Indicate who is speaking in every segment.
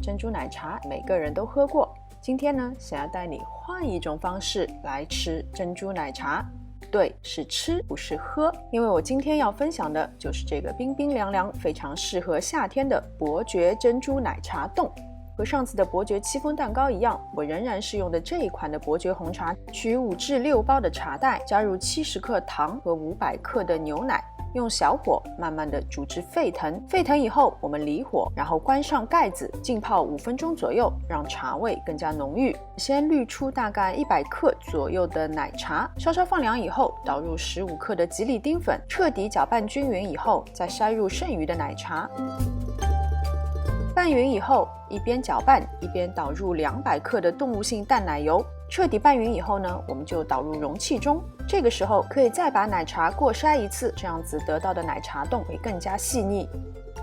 Speaker 1: 珍珠奶茶每个人都喝过，今天呢，想要带你换一种方式来吃珍珠奶茶。对，是吃不是喝，因为我今天要分享的就是这个冰冰凉凉非常适合夏天的伯爵珍珠奶茶冻。和上次的伯爵戚风蛋糕一样，我仍然是用的这一款的伯爵红茶，取5至6包的茶袋，加入70克糖和500克的牛奶，用小火慢慢的煮至沸腾。沸腾以后，我们离火，然后关上盖子，浸泡5分钟左右，让茶味更加浓郁。先滤出大概100克左右的奶茶，稍稍放凉以后，倒入15克的吉利丁粉，彻底搅拌均匀以后，再筛入剩余的奶茶。拌匀以后，一边搅拌一边倒入200克的动物性淡奶油。彻底拌匀以后呢，我们就倒入容器中。这个时候可以再把奶茶过筛一次，这样子得到的奶茶冻会更加细腻。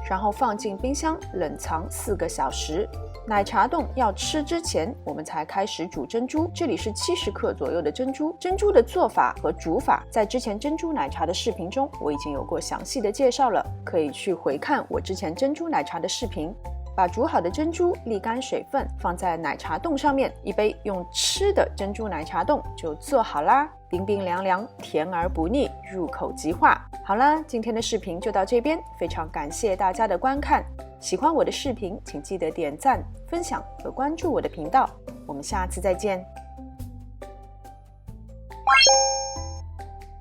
Speaker 1: 然后放进冰箱冷藏4个小时。奶茶冻要吃之前，我们才开始煮珍珠。这里是70克左右的珍珠。珍珠的做法和煮法，在之前珍珠奶茶的视频中我已经有过详细的介绍了，可以去回看我之前珍珠奶茶的视频。把煮好的珍珠沥干水分，放在奶茶冻上面，一杯用吃的珍珠奶茶冻就做好啦，冰冰凉凉，甜而不腻，入口即化。好啦，今天的视频就到这边，非常感谢大家的观看。喜欢我的视频，请记得点赞、分享和关注我的频道。我们下次再见。